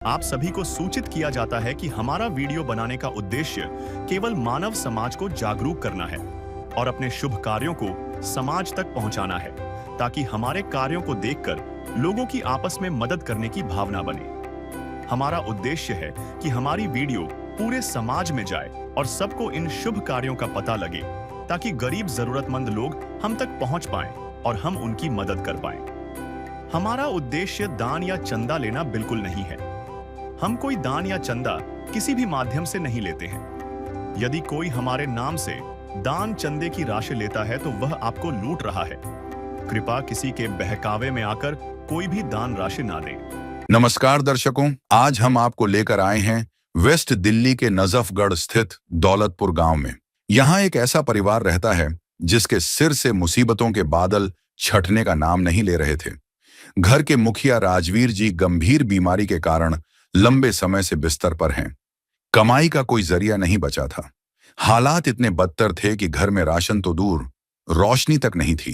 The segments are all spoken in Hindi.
आप सभी को सूचित किया जाता है कि हमारा वीडियो बनाने का उद्देश्य केवल मानव समाज को जागरूक करना है और अपने शुभ कार्यों को समाज तक पहुंचाना है, ताकि हमारे कार्यों को देखकर लोगों की आपस में मदद करने की भावना बने। हमारा उद्देश्य है कि हमारी वीडियो पूरे समाज में जाए और सबको इन शुभ कार्यों का पता लगे, ताकि गरीब जरूरतमंद लोग हम तक पहुंच पाएं और हम उनकी मदद कर पाएं। हमारा उद्देश्य दान या चंदा लेना बिल्कुल नहीं है। हम कोई दान या चंदा किसी भी माध्यम से नहीं लेते हैं। यदि कोई हमारे नाम से दान चंदे की राशि लेता है तो वह आपको लूट रहा है। कृपया किसी के बहकावे में आकर कोई भी दान राशि ना दें। नमस्कार दर्शकों, आज हम आपको लेकर आए हैं वेस्ट दिल्ली के नजफगढ़ स्थित दौलतपुर गांव में। यहाँ एक ऐसा परिवार रहता है जिसके सिर से मुसीबतों के बादल छटने का नाम नहीं ले रहे थे। घर के मुखिया राजवीर जी गंभीर बीमारी के कारण लंबे समय से बिस्तर पर हैं। कमाई का कोई जरिया नहीं बचा था। हालात इतने बदतर थे कि घर में राशन तो दूर, रोशनी तक नहीं थी।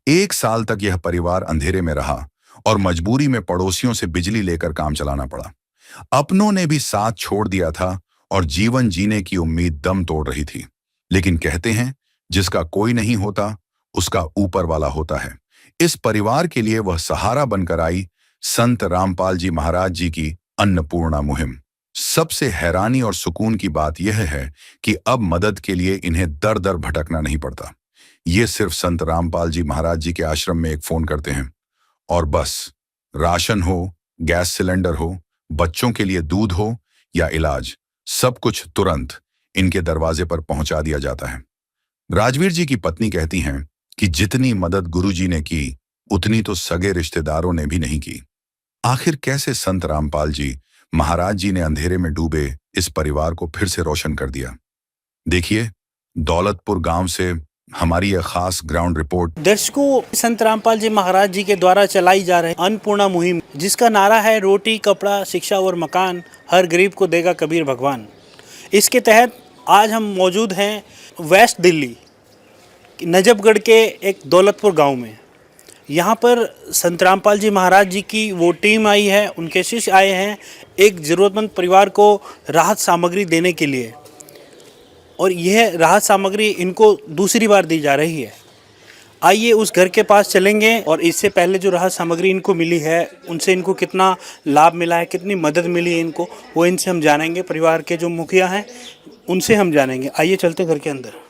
1 साल तक यह परिवार अंधेरे में रहा और मजबूरी में पड़ोसियों से बिजली लेकर काम चलाना पड़ा। अपनों ने भी साथ छोड़ दिया था और जीवन जीने की उम्मीद दम तोड़ रही थी। लेकिन कहते हैं, जिसका कोई नहीं होता उसका ऊपर वाला होता है। इस परिवार के लिए वह सहारा बनकर आई संत रामपाल जी महाराज जी की अन्नपूर्णा मुहिम। सबसे हैरानी और सुकून की बात यह है कि अब मदद के लिए इन्हें दर दर भटकना नहीं पड़ता। ये सिर्फ संत रामपाल जी महाराज जी के आश्रम में एक फोन करते हैं और बस राशन हो, गैस सिलेंडर हो, बच्चों के लिए दूध हो या इलाज, सब कुछ तुरंत इनके दरवाजे पर पहुंचा दिया जाता है। राजवीर जी की पत्नी कहती हैं कि जितनी मदद गुरुजी ने की उतनी तो सगे रिश्तेदारों ने भी नहीं की। आखिर कैसे संत रामपाल जी महाराज जी ने अंधेरे में डूबे इस परिवार को फिर से रोशन कर दिया? देखिए, दौलतपुर गांव से हमारी यह खास ग्राउंड रिपोर्ट। दर्शकों, संत रामपाल जी महाराज जी के द्वारा चलाई जा रही अन्नपूर्णा मुहिम, जिसका नारा है रोटी, कपड़ा, शिक्षा और मकान, हर गरीब को देगा कबीर भगवान। इसके तहत आज हम मौजूद हैं वेस्ट दिल्ली नजफगढ़ के एक दौलतपुर गांव में। यहाँ पर संत रामपाल जी महाराज जी की वो टीम आई है, उनके शिष्य आए हैं एक ज़रूरतमंद परिवार को राहत सामग्री देने के लिए, और यह राहत सामग्री इनको दूसरी बार दी जा रही है। आइए उस घर के पास चलेंगे और इससे पहले जो राहत सामग्री इनको मिली है उनसे इनको कितना लाभ मिला है, कितनी मदद मिली है इनको, वो इनसे हम जानेंगे। परिवार के जो मुखिया हैं उनसे हम जानेंगे। आइए चलते घर के अंदर।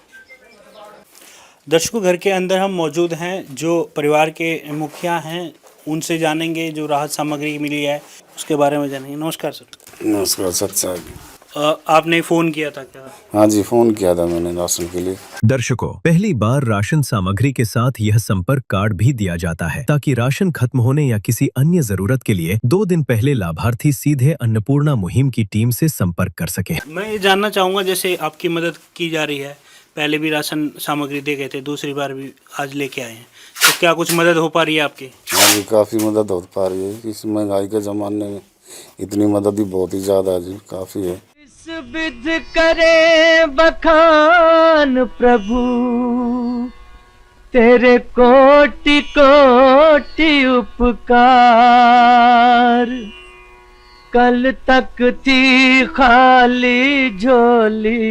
दर्शकों, घर के अंदर हम मौजूद हैं, जो परिवार के मुखिया हैं उनसे जानेंगे जो राहत सामग्री मिली है उसके बारे में जानेंगे। नमस्कार सर। नमस्कार सर साहब। आपने फ़ोन किया था क्या? हाँ जी, फ़ोन किया था मैंने राशन के लिए। दर्शकों, पहली बार राशन सामग्री के साथ यह संपर्क कार्ड भी दिया जाता है, ताकि राशन खत्म होने या किसी अन्य जरूरत के लिए 2 दिन पहले लाभार्थी सीधे अन्नपूर्णा मुहिम की टीम से संपर्क कर सके। मैं ये जानना चाहूँगा, जैसे आपकी मदद की जा रही है, पहले भी राशन सामग्री दे गए थे, दूसरी बार भी आज लेके आए हैं, तो क्या कुछ मदद हो पा रही है आपकी? हाँ जी, काफ़ी मदद हो पा रही है। इस महंगाई के ज़माने में इतनी मदद भी बहुत ही ज़्यादा जी, काफ़ी है। इस विध करे बखान प्रभु, तेरे कोटि कोटि उपकार। कल तक थी खाली झोली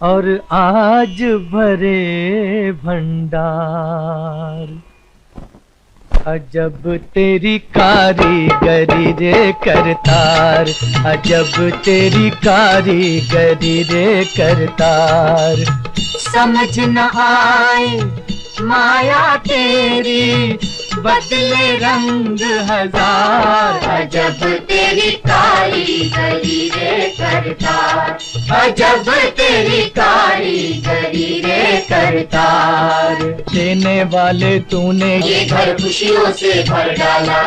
और आज भरे भंडार। अजब तेरी कारीगरी रे करतार, अजब तेरी कारीगरी रे करतार। समझ न आए माया तेरी, बदले रंग हजार। अजब तेरी कारीगरी रे करतार, अजब तेरी कारीगरी रे करतार। देने वाले तूने ये घर खुशियों से भर डाला,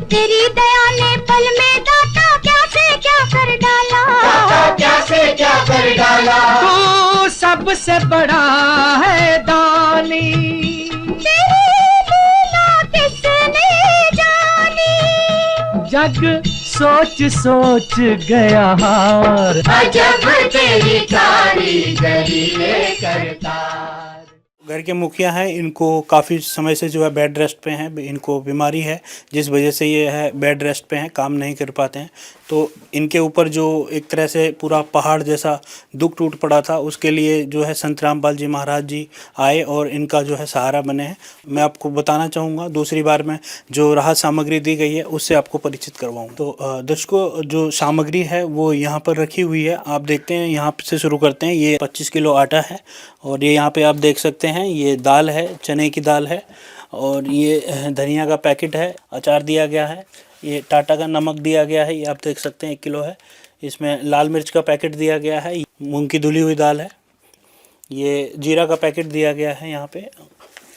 तेरी दया ने पल में दाता क्या से क्या कर डाला, दाता क्या से क्या कर डाला। तू सबसे बड़ा है दानी, तेरी लीला किसने जानी। जग सोच सोच गया हार, अजब तेरी कारीगरी रे करतार। घर के मुखिया हैं, इनको काफ़ी समय से जो है बेड रेस्ट पे हैं, इनको बीमारी है जिस वजह से ये है बेड रेस्ट पे हैं, काम नहीं कर पाते हैं। तो इनके ऊपर जो एक तरह से पूरा पहाड़ जैसा दुख टूट पड़ा था, उसके लिए जो है संत रामपाल जी महाराज जी आए और इनका जो है सहारा बने हैं। मैं आपको बताना चाहूँगा, दूसरी बार में जो राहत सामग्री दी गई है उससे आपको परिचित करवाऊँ। तो दर्शकों, जो सामग्री है वो यहाँ पर रखी हुई है, आप देखते हैं। यहाँ से शुरू करते हैं। ये 25 किलो आटा है और ये यहाँ पे आप देख सकते हैं, ये दाल है, चने की दाल है और ये धनिया का पैकेट है, अचार दिया गया है, ये टाटा का नमक दिया गया है, ये आप देख सकते हैं 1 किलो है। इसमें लाल मिर्च का पैकेट दिया गया है, मूंग की धुली हुई दाल है, ये जीरा का पैकेट दिया गया है यहाँ पे,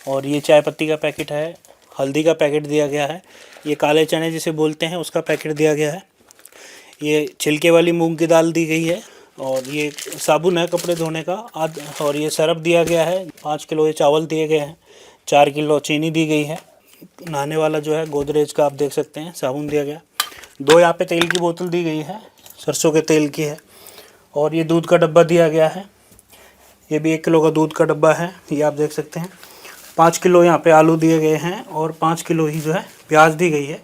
और ये चाय पत्ती का पैकेट है, हल्दी का पैकेट दिया गया है, ये काले चने जिसे बोलते हैं उसका पैकेट दिया गया है, ये छिलके वाली मूंग की दाल दी गई है, और ये साबुन है कपड़े धोने का और ये सरफ दिया गया है। 5 किलो ये चावल दिए गए हैं, 4 किलो चीनी दी गई है, नहाने वाला जो है गोदरेज का आप देख सकते हैं साबुन दिया गया, 2 यहाँ पे तेल की बोतल दी गई है, सरसों के तेल की है, और ये दूध का डब्बा दिया गया है, ये भी 1 किलो का दूध का डब्बा है, ये आप देख सकते हैं। 5 किलो यहाँ पे आलू दिए गए हैं और 5 किलो ही जो है प्याज दी गई है।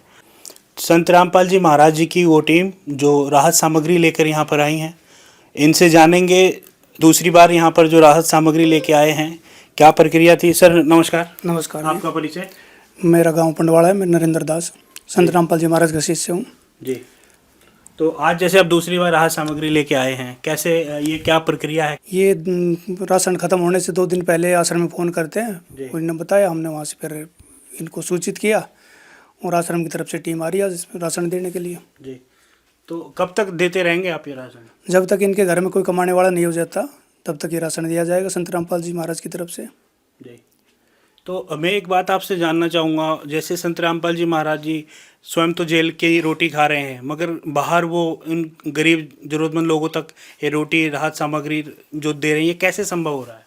संत रामपाल जी महाराज जी की वो टीम जो राहत सामग्री लेकर यहाँ पर आई हैं, इनसे जानेंगे दूसरी बार यहाँ पर जो राहत सामग्री लेके आए हैं क्या प्रक्रिया थी। सर नमस्कार। नमस्कार। आपका परिचय? मेरा गांव पंडवाड़ा है, मैं नरेंद्र दास संत रामपाल जी महाराज का शिष्य हूँ जी। तो आज जैसे आप दूसरी बार राहत सामग्री लेके आए हैं, कैसे, ये क्या प्रक्रिया है? ये राशन खत्म होने से 2 दिन पहले आश्रम में फ़ोन करते हैं, उन्होंने बताया, हमने वहाँ से फिर इनको सूचित किया और आश्रम की तरफ से टीम आ रही है इसमें राशन देने के लिए जी। तो कब तक देते रहेंगे आप ये राशन? जब तक इनके घर में कोई कमाने वाला नहीं हो जाता तब तक ये राशन दिया जाएगा संत रामपाल जी महाराज की तरफ से जी। तो मैं एक बात आपसे जानना चाहूँगा, जैसे संत रामपाल जी महाराज जी स्वयं तो जेल की रोटी खा रहे हैं, मगर बाहर वो इन गरीब ज़रूरतमंद लोगों तक ये रोटी राहत सामग्री जो दे रही है, कैसे संभव हो रहा है?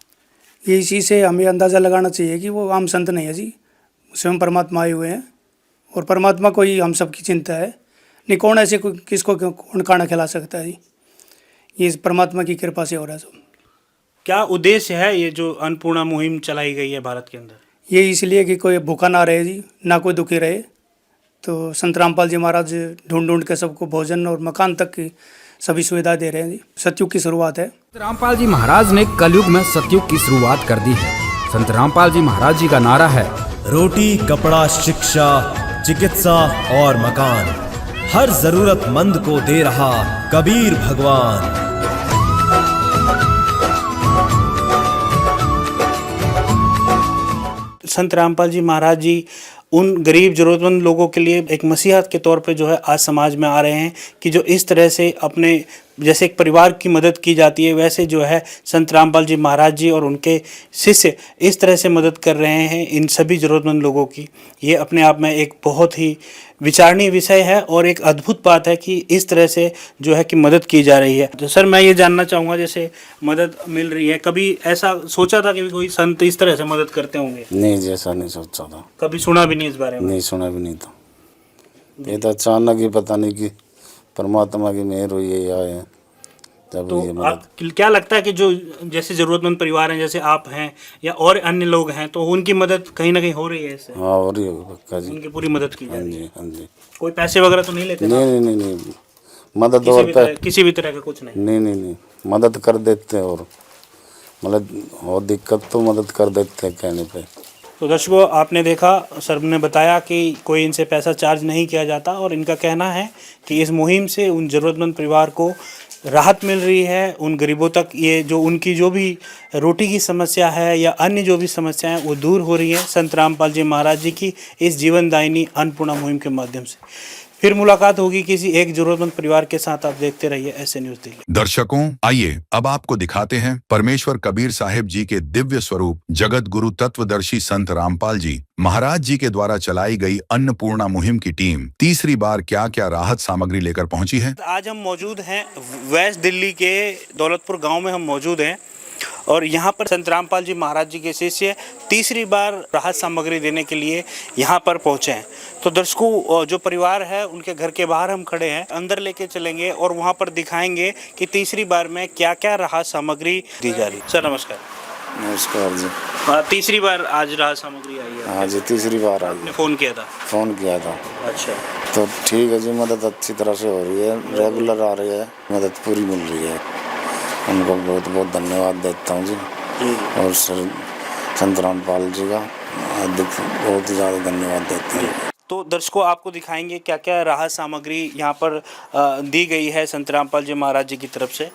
ये इसी से हमें अंदाज़ा लगाना चाहिए कि वो आम संत नहीं है जी, स्वयं परमात्मा आए हुए हैं और परमात्मा को ही हम सब की चिंता है। नहीं, कौन ऐसे किसको कौन खाना खिला सकता है जी, ये परमात्मा की कृपा से हो रहा है सब। क्या उद्देश्य है ये जो अन्नपूर्णा मुहिम चलाई गई है भारत के अंदर? ये इसलिए कि कोई भूखा ना रहे जी, ना कोई दुखी रहे। तो संत रामपाल जी महाराज ढूंढ ढूंढ के सबको भोजन और मकान तक की सभी सुविधा दे रहे हैं जी। सतयुग की शुरुआत है। संत रामपाल जी महाराज ने कलयुग में सतयुग की शुरुआत कर दी है। संत रामपाल जी महाराज जी का नारा है, रोटी, कपड़ा, शिक्षा, चिकित्सा और मकान, हर जरूरतमंद को दे रहा कबीर भगवान। संत रामपाल जी महाराज जी उन गरीब ज़रूरतमंद लोगों के लिए एक मसीहा के तौर पे जो है आज समाज में आ रहे हैं कि जो इस तरह से अपने जैसे एक परिवार की मदद की जाती है, वैसे जो है संत रामपाल जी महाराज जी और उनके शिष्य इस तरह से मदद कर रहे हैं इन सभी ज़रूरतमंद लोगों की। ये अपने आप में एक बहुत ही विचारणीय विषय है और एक अद्भुत बात है कि इस तरह से जो है कि मदद की जा रही है। तो सर मैं ये जानना चाहूँगा, जैसे मदद मिल रही है, कभी ऐसा सोचा था कि कोई संत इस तरह से मदद करते होंगे? नहीं, जैसा नहीं सोचा था, कभी सुना भी नहीं इस बारे में? नहीं सुना भी नहीं था। ये तो अचानक ही पता नहीं कि परमात्मा की मेहर हुई है आए हैं जब तो ये आप क्या लगता है कि जो जैसे ज़रूरतमंद परिवार हैं, जैसे आप हैं या और अन्य लोग हैं, तो उनकी मदद कहीं ना कहीं हो रही है इससे? हाँ हो रही होगी पक्का जी, उनकी पूरी मदद की जा हाँ रही है? जी हाँ जी। कोई पैसे वगैरह तो नहीं लेते ना? नहीं नहीं नहीं नहीं, मदद और किसी भी तरह का कुछ नहीं? नहीं नहीं नहीं, मदद कर देते हैं और मतलब और दिक्कत तो मदद कर देते हैं कहने पे। तो दर्शकों, आपने देखा, सर ने बताया कि कोई इनसे पैसा चार्ज नहीं किया जाता और इनका कहना है कि इस मुहिम से उन ज़रूरतमंद परिवार को राहत मिल रही है, उन गरीबों तक ये जो उनकी जो भी रोटी की समस्या है या अन्य जो भी समस्याएं हैं वो दूर हो रही है संत रामपाल जी महाराज जी की इस जीवनदायिनी अन्नपूर्णा मुहिम के माध्यम से। फिर मुलाकात होगी किसी एक जरूरतमंद परिवार के साथ। आप देखते रहिए ऐसे न्यूज़ दिल्ली। दर्शकों, आइए अब आपको दिखाते हैं परमेश्वर कबीर साहिब जी के दिव्य स्वरूप जगत गुरु तत्वदर्शी संत रामपाल जी महाराज जी के द्वारा चलाई गई अन्नपूर्णा मुहिम की टीम तीसरी बार क्या क्या राहत सामग्री लेकर पहुंची है। आज हम मौजूद हैं वेस्ट दिल्ली के दौलतपुर गांव में हम मौजूद हैं और यहाँ पर संत रामपाल जी महाराज जी के शिष्य तीसरी बार राहत सामग्री देने के लिए यहाँ पर पहुँचे हैं। तो दर्शकों, जो परिवार है उनके घर के बाहर हम खड़े हैं, अंदर लेके चलेंगे और वहाँ पर दिखाएंगे कि तीसरी बार में क्या क्या राहत सामग्री दी जा रही है। सर नमस्कार। नमस्कार जी। तीसरी बार आज राहत सामग्री आई है। हाँ जी, तीसरी बार आई आपने है। फ़ोन किया था? फ़ोन किया था। अच्छा। तो ठीक है जी, मदद अच्छी तरह से हो रही है, रेगुलर आ रही है, मदद पूरी मिल रही है। उनको बहुत बहुत धन्यवाद देता हूँ जी। और सर संत रामपाल जी का बहुत ही ज़्यादा धन्यवाद देता हूँ। तो दर्शकों आपको दिखाएंगे क्या क्या राहत सामग्री यहाँ पर दी गई है संत रामपाल जी महाराज जी की तरफ से।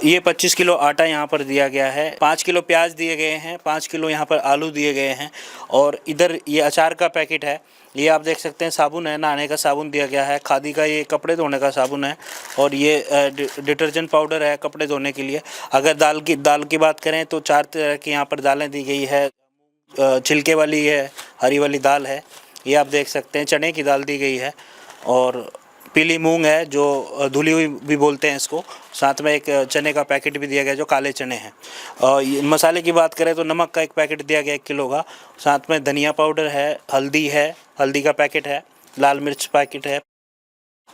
ये 25 किलो आटा यहाँ पर दिया गया है, 5 किलो प्याज दिए गए हैं, 5 किलो यहाँ पर आलू दिए गए हैं, और इधर ये अचार का पैकेट है। ये आप देख सकते हैं साबुन है, नहाने का साबुन दिया गया है, खादी का ये कपड़े धोने का साबुन है, और ये डिटर्जेंट पाउडर है कपड़े धोने के लिए। अगर दाल की बात करें तो 4 तरह की यहाँ पर दालें दी गई है। छिलके वाली है, हरी वाली दाल है, ये आप देख सकते हैं, चने की दाल दी गई है, और पीली मूंग है जो धुली हुई भी बोलते हैं इसको। साथ में एक चने का पैकेट भी दिया गया जो काले चने हैं। मसाले की बात करें तो नमक का एक पैकेट दिया गया 1 किलो का, साथ में धनिया पाउडर है, हल्दी का पैकेट है, लाल मिर्च पैकेट है,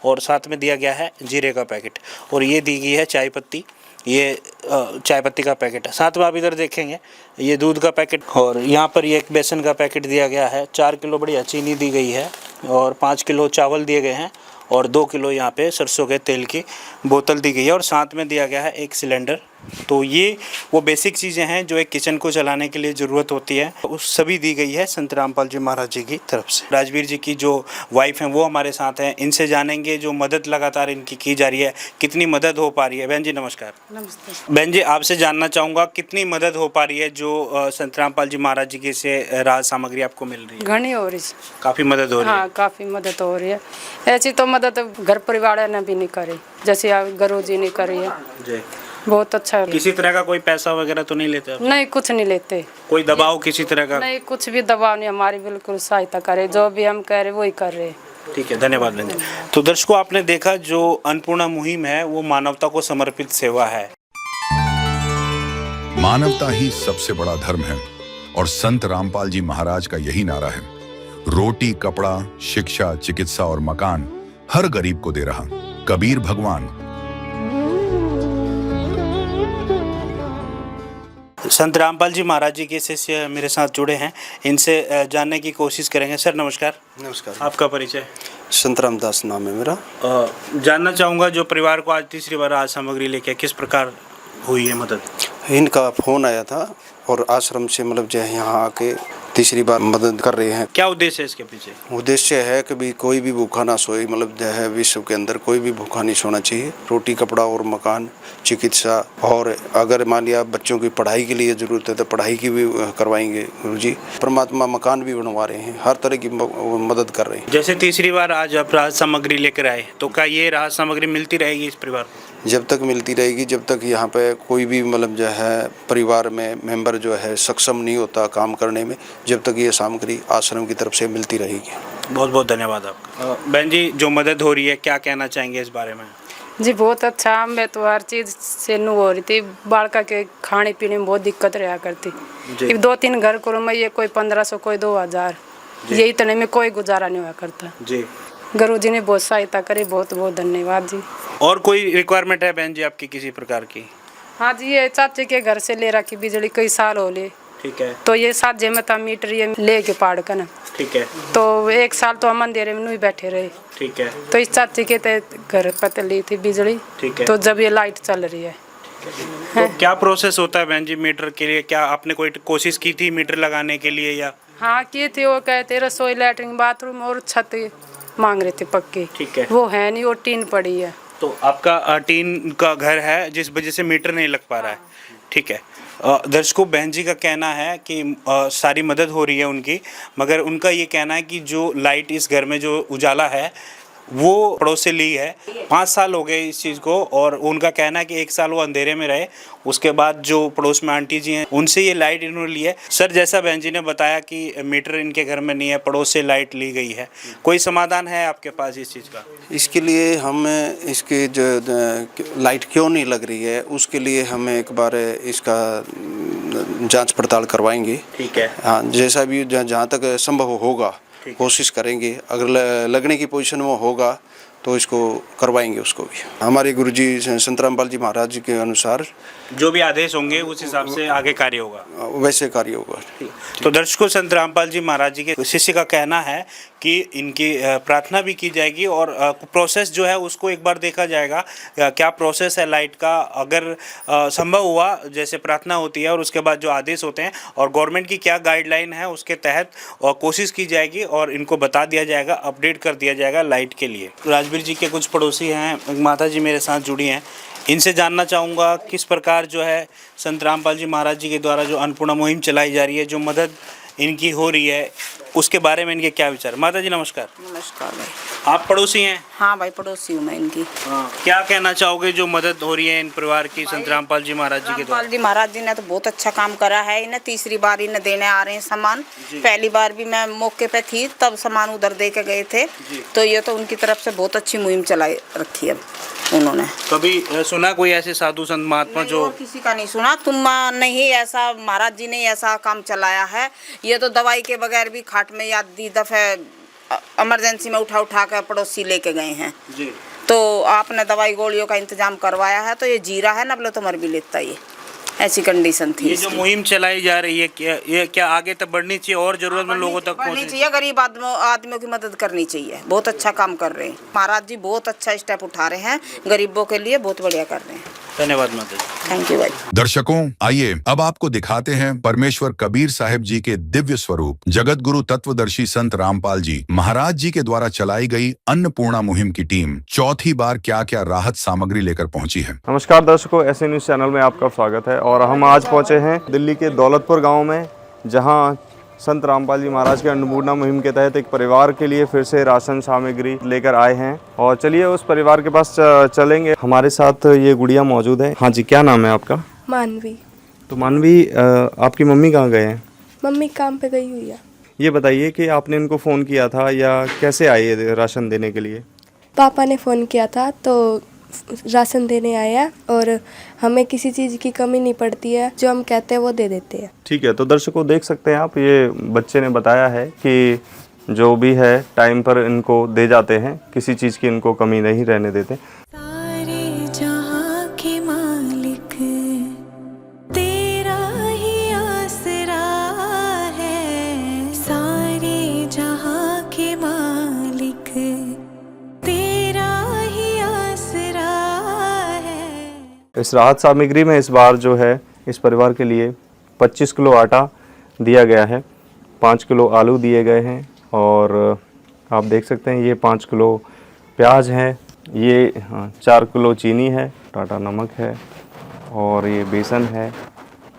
और साथ में दिया गया है जीरे का पैकेट, और ये दी गई है चाय पत्ती, ये चाय पत्ती का पैकेट है। साथ में आप इधर देखेंगे ये दूध का पैकेट, और यहाँ पर ये एक बेसन का पैकेट दिया गया है। 4 किलो बढ़िया चीनी दी गई है, और 5 किलो चावल दिए गए हैं, और 2 किलो यहाँ पे सरसों के तेल की बोतल दी गई है, और साथ में दिया गया है 1 सिलेंडर। तो ये वो बेसिक चीज़ें हैं जो एक किचन को चलाने के लिए ज़रूरत होती है, उस सभी दी गई है संत रामपाल जी महाराज जी की तरफ से। राजवीर जी की जो वाइफ हैं वो हमारे साथ हैं, इनसे जानेंगे जो मदद लगातार इनकी की जा रही है, कितनी मदद हो पा रही है। बहन जी नमस्कार। नमस्ते। बहन जी आपसे जानना चाहूँगा कितनी मदद हो पा रही है जो संत रामपाल जी महाराज जी की से राहत सामग्री आपको मिल रही है? घनी हो रही है। काफ़ी मदद हो रही है? हाँ, काफ़ी मदद हो रही है। ऐसी तो मदद घर परिवार ने भी नहीं करी, जैसे गुरु जी ने करी है जी। बहुत अच्छा है। किसी तरह का कोई पैसा वगैरह तो नहीं लेते आप? नहीं, कुछ नहीं लेते। कोई दबाव किसी तरह का? नहीं, कुछ भी दबाव नहीं, हमारी बिल्कुल सहायता करे, जो भी हम कह रहे वही कर रहे। ठीक है, धन्यवाद बहन जी। तो दर्शकों आपने देखा जो अन्नपूर्णा मुहिम है वो मानवता को समर्पित सेवा है। मानवता ही सबसे बड़ा धर्म है, और संत रामपाल जी महाराज का यही नारा है। रोटी, कपड़ा, शिक्षा, चिकित्सा और मकान हर गरीब को दे रहा कबीर भगवान। संत रामपाल जी महाराज जी के शिष्य मेरे साथ जुड़े हैं, इनसे जानने की कोशिश करेंगे। सर नमस्कार। नमस्कार। आपका परिचय? संत रामदास नाम है मेरा। जानना चाहूँगा जो परिवार को आज तीसरी बार आज सामग्री लेके किस प्रकार हुई है मदद? इनका फ़ोन आया था और आश्रम से मतलब जो है यहाँ आके तीसरी बार मदद कर रहे हैं। क्या उद्देश्य है इसके पीछे? उद्देश्य है कि भी कोई भी भूखा ना सोए, मतलब जो है विश्व के अंदर कोई भी भूखा नहीं सोना चाहिए। रोटी, कपड़ा और मकान, चिकित्सा, और अगर मान लिया बच्चों की पढ़ाई के लिए ज़रूरत है तो पढ़ाई की भी करवाएंगे गुरुजी। परमात्मा मकान भी बनवा रहे हैं, हर तरह की मदद कर रहे हैं। जैसे तीसरी बार आज आप राहत सामग्री लेकर आए, तो क्या ये राहत सामग्री मिलती रहेगी इस परिवार को? जब तक मिलती रहेगी, जब तक यहाँ पे कोई भी मतलब जो है परिवार में मेंबर जो है सक्षम नहीं होता काम करने में, जब तक ये सामग्री आश्रम की तरफ से मिलती रहेगी। बहुत बहुत धन्यवाद आपका। बहन जी जो मदद हो रही है क्या कहना चाहेंगे इस बारे में? जी बहुत अच्छा। मैं तो हर चीज़ से नु हो रही थी, बालका के खाने पीने में बहुत दिक्कत रहा करती। 2-3 घर करूँ मैं, ये कोई 1500 कोई 2000, ये इतने में कोई गुजारा नहीं हुआ करता जी। गुरु जी ने बहुत सहायता करी, बहुत बहुत धन्यवाद जी। और कोई रिक्वायरमेंट है बहन जी आपकी किसी प्रकार की? हाँ जी, ये चाचे के घर से ले रखी बिजली कई साल हो ले। ठीक है। तो ये 7 जेमता मीटर ये ले के पाड़ कर ना। ठीक है। तो 1 साल तो हम अंधेरे में नहीं बैठे रहे। ठीक है। तो इस चाचे के घर पर ली थी बिजली। ठीक है। तो जब ये लाइट चल रही है। तो क्या प्रोसेस होता है बहन जी मीटर के लिए? क्या आपने कोई कोशिश की थी मीटर लगाने के लिए या? हाँ की थी, वो कहते रसोई, लैट्रिन, बाथरूम और छत मांग रहे थे पक्की। ठीक है। वो है नहीं, वो टीन पड़ी है। तो आपका टीन का घर है जिस वजह से मीटर नहीं लग पा रहा है। ठीक है। दर्शकों बहन जी का कहना है कि सारी मदद हो रही है उनकी, मगर उनका ये कहना है कि जो लाइट इस घर में जो उजाला है वो पड़ोस से ली है। 5 साल हो गए इस चीज़ को, और उनका कहना है कि 1 साल वो अंधेरे में रहे, उसके बाद जो पड़ोस में आंटी जी हैं उनसे ये लाइट इन्होंने ली है। सर जैसा बहन जी ने बताया कि मीटर इनके घर में नहीं है, पड़ोस से लाइट ली गई है, कोई समाधान है आपके पास इस चीज़ का? इसके लिए हम इसके जो लाइट क्यों नहीं लग रही है उसके लिए हम एक बार इसका जांच पड़ताल करवाएंगे। ठीक है। हाँ, जैसा भी जहाँ तक संभव होगा कोशिश करेंगे। अगर लगने की पोजीशन में होगा तो इसको करवाएंगे उसको भी। हमारे गुरुजी संत रामपाल जी महाराज जी के अनुसार जो भी आदेश होंगे उस हिसाब से आगे कार्य होगा, वैसे कार्य होगा। तो दर्शकों, संत रामपाल जी महाराज जी के शिष्य का कहना है कि इनकी प्रार्थना भी की जाएगी और प्रोसेस जो है उसको एक बार देखा जाएगा, क्या प्रोसेस है लाइट का। अगर संभव हुआ जैसे प्रार्थना होती है और उसके बाद जो आदेश होते हैं और गवर्नमेंट की क्या गाइडलाइन है उसके तहत कोशिश की जाएगी और इनको बता दिया जाएगा, अपडेट कर दिया जाएगा लाइट के लिए। राजवीर जी के कुछ पड़ोसी हैं, माता जी मेरे साथ जुड़ी हैं, इनसे जानना चाहूँगा किस प्रकार जो है संत रामपाल जी महाराज जी के द्वारा जो अन्नपूर्णा मुहिम चलाई जा रही है, जो मदद इनकी हो रही है, उसके बारे में इनके क्या विचार। माता जी नमस्कार। नमस्कार भाई। आप पड़ोसी हैं? हाँ भाई, पड़ोसी हूँ मैं इनकी। क्या कहना चाहोगे जो मदद हो रही है इन परिवार की संत रामपाल जी महाराज जी के द्वारा? रामपाल जी महाराज जी ने तो बहुत अच्छा काम करा है। इन्हें तीसरी बार इन्हें देने आ रहे हैं सामान। पहली बार भी मैं मौके पे थी तब सामान उधर दे के गए थे, तो ये तो उनकी तरफ से बहुत अच्छी मुहिम चलाई रखी है उन्होंने। कभी सुना कोई ऐसे साधु संत महात्मा जो? किसी का नहीं सुना। तुम नहीं, ऐसा महाराज जी ने ऐसा काम चलाया है। ये तो दवाई के बगैर भी खाट में या दी दफे इमरजेंसी में उठा कर पड़ोसी लेके गए हैं जी। तो आपने दवाई गोलियों का इंतजाम करवाया है, तो ये जीरा है ना, बोले तो मर भी लेता। ये ऐसी कंडीशन थी। ये जो मुहिम चलाई जा रही है ये क्या आगे तक बढ़नी चाहिए और जरूरतमंद लोगों तक पहुंचनी चाहिए? गरीब आदमियों की मदद करनी चाहिए। बहुत अच्छा काम कर रहे हैं महाराज जी, बहुत अच्छा स्टेप उठा रहे हैं, गरीबों के लिए बहुत बढ़िया कर रहे हैं। धन्यवाद माता जी। थैंक यू भाई। दर्शकों, आइए अब आपको दिखाते हैं परमेश्वर कबीर साहिब जी के दिव्य स्वरूप जगत गुरु तत्वदर्शी संत रामपाल जी महाराज जी के द्वारा चलाई गई अन्नपूर्णा मुहिम की टीम चौथी बार क्या क्या राहत सामग्री लेकर पहुंची है। नमस्कार दर्शकों, ऐसे न्यूज़ चैनल में आपका स्वागत है और हम आज पहुंचे हैं दिल्ली के दौलतपुर गांव में, जहां संत रामपाल जी महाराज के अन्नपूर्णा मुहिम के तहत एक परिवार के लिए फिर से राशन सामग्री लेकर आए हैं। और चलिए उस परिवार के पास चलेंगे। हमारे साथ ये गुड़िया मौजूद है। हाँ जी, क्या नाम है आपका? मानवी। तो मानवी, आपकी मम्मी कहाँ गए हैं? मम्मी काम पे गई हुई है। ये बताइए कि आपने इनको फ़ोन किया था या कैसे आए राशन देने के लिए? पापा ने फ़ोन किया था तो राशन देने आया, और हमें किसी चीज़ की कमी नहीं पड़ती है, जो हम कहते हैं वो दे देते हैं। ठीक है, तो दर्शकों देख सकते हैं आप, ये बच्चे ने बताया है कि जो भी है टाइम पर इनको दे जाते हैं, किसी चीज़ की इनको कमी नहीं रहने देते। इस राहत सामग्री में इस बार जो है इस परिवार के लिए 25 किलो आटा दिया गया है, 5 किलो आलू दिए गए हैं, और आप देख सकते हैं ये 5 किलो प्याज है, ये 4 किलो चीनी है, टाटा नमक है, और ये बेसन है,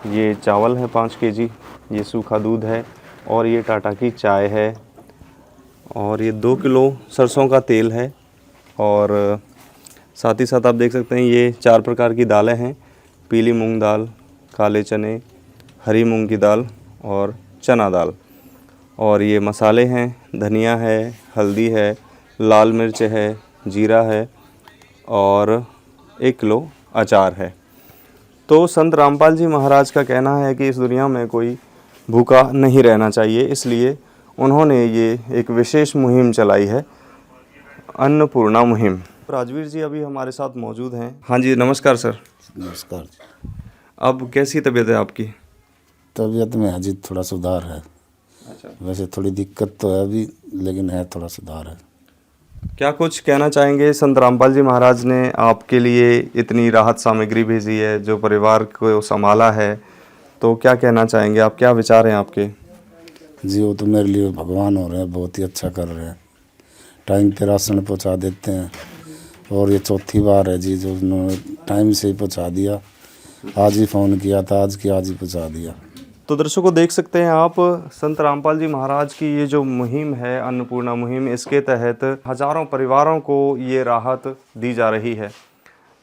ये चावल है 5 केजी, ये सूखा दूध है, और ये टाटा की चाय है, और ये 2 किलो सरसों का तेल है, और साथ ही साथ आप देख सकते हैं ये 4 प्रकार की दालें हैं, पीली मूंग दाल, काले चने, हरी मूंग की दाल और चना दाल, और ये मसाले हैं, धनिया है, हल्दी है, लाल मिर्च है, जीरा है, और 1 किलो अचार है। तो संत रामपाल जी महाराज का कहना है कि इस दुनिया में कोई भूखा नहीं रहना चाहिए, इसलिए उन्होंने ये एक विशेष मुहिम चलाई है, अन्नपूर्णा मुहिम। राजवीर जी अभी हमारे साथ मौजूद हैं। हाँ जी, नमस्कार सर। नमस्कार। अब कैसी तबीयत है आपकी? तबीयत में अजी थोड़ा सुधार है। अच्छा। वैसे थोड़ी दिक्कत तो है अभी, लेकिन है थोड़ा सुधार है। क्या कुछ कहना चाहेंगे? संत रामपाल जी महाराज ने आपके लिए इतनी राहत सामग्री भेजी है, जो परिवार को संभाला है, तो क्या कहना चाहेंगे आप? क्या विचार हैं आपके? जी वो तो मेरे लिए भगवान हो रहे हैं, बहुत ही अच्छा कर रहे हैं, टाइम पे राशन पहुँचा देते हैं, और ये चौथी बार है जी जो उन्होंने टाइम से ही पहुँचा दिया। आज ही फ़ोन किया था, आज ही पहुँचा दिया। तो दर्शकों देख सकते हैं आप, संत रामपाल जी महाराज की ये जो मुहिम है अन्नपूर्णा मुहिम, इसके तहत हज़ारों परिवारों को ये राहत दी जा रही है।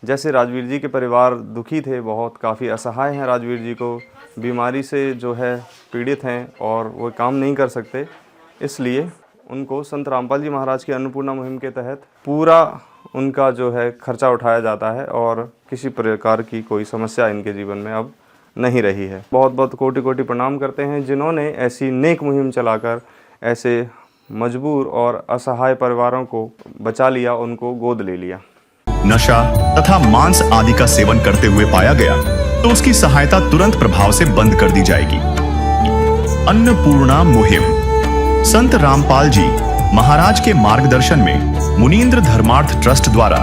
जैसे राजवीर जी के परिवार दुखी थे, बहुत काफ़ी असहाय हैं, राजवीर जी को बीमारी से जो है पीड़ित हैं और वो काम नहीं कर सकते, इसलिए उनको संत रामपाल जी महाराज की अन्नपूर्णा मुहिम के तहत पूरा उनका जो है खर्चा उठाया जाता है, और किसी प्रकार की कोई समस्या इनके जीवन में अब नहीं रही है। बहुत बहुत कोटि कोटि प्रणाम करते हैं जिन्होंने ऐसी नेक मुहिम चलाकर ऐसे मजबूर और असहाय परिवारों को बचा लिया, उनको गोद ले लिया। नशा तथा मांस आदि का सेवन करते हुए पाया गया तो उसकी सहायता तुरंत प्रभाव से बंद कर दी जाएगी। अन्नपूर्णा मुहिम। संत रामपाल जी महाराज के मार्गदर्शन में मुनींद्र धर्मार्थ ट्रस्ट द्वारा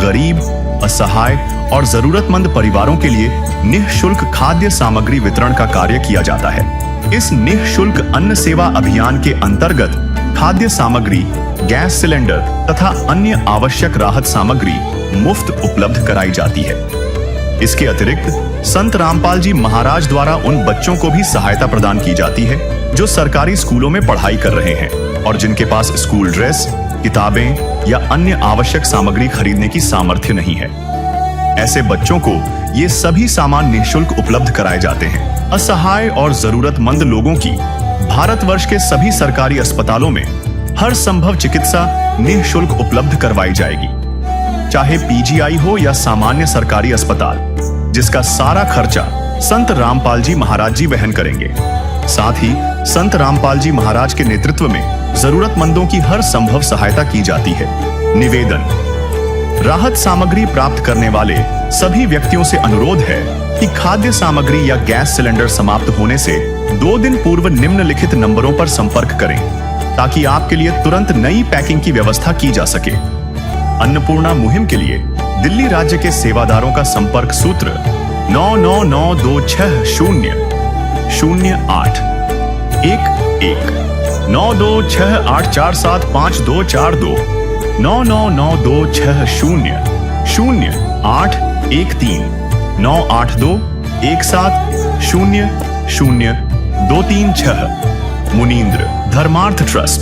गरीब, असहाय और जरूरतमंद परिवारों के लिए निःशुल्क खाद्य सामग्री वितरण का कार्य किया जाता है। इस निःशुल्क अन्न सेवा अभियान के अंतर्गत खाद्य सामग्री, गैस सिलेंडर तथा अन्य आवश्यक राहत सामग्री मुफ्त उपलब्ध कराई जाती है। इसके अतिरिक्त संत रामपाल जी महाराज द्वारा उन बच्चों को भी सहायता प्रदान की जाती है जो सरकारी स्कूलों में पढ़ाई कर रहे हैं और जिनके पास स्कूल ड्रेस, किताबें या अन्य आवश्यक सामग्री खरीदने की सामर्थ्य नहीं है। ऐसे बच्चों को ये सभी सामान निःशुल्क उपलब्ध कराए जाते हैं। असहाय और जरूरतमंद लोगों की भारतवर्ष के सभी सरकारी अस्पतालों में हर संभव चिकित्सा निःशुल्क उपलब्ध करवाई जाएगी, चाहे पीजीआई हो या सामान्य सरकारी अस्पताल, जिसका सारा खर्चा संत रामपाल जी महाराज जी वहन करेंगे। साथ ही संत रामपाल जी महाराज के नेतृत्व में जरूरतमंदों की हर संभव सहायता की जाती है। निवेदन। राहत सामग्री प्राप्त करने वाले सभी व्यक्तियों से अनुरोध है कि खाद्य सामग्री या गैस सिलेंडर समाप्त होने से 2 दिन पूर्व निम्नलिखित नंबरों पर संपर्क करें ताकि आपके लिए तुरंत नई पैकिंग की व्यवस्था की जा सके। अन्नपूर्णा मुहिम के लिए दिल्ली राज्य के सेवादारों का संपर्क सूत्र 9992600811 9268475242 9992600813 98217000236। मुनींद्र धर्मार्थ ट्रस्ट।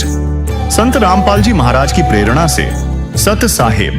संत रामपाल जी महाराज की प्रेरणा से सत साहेब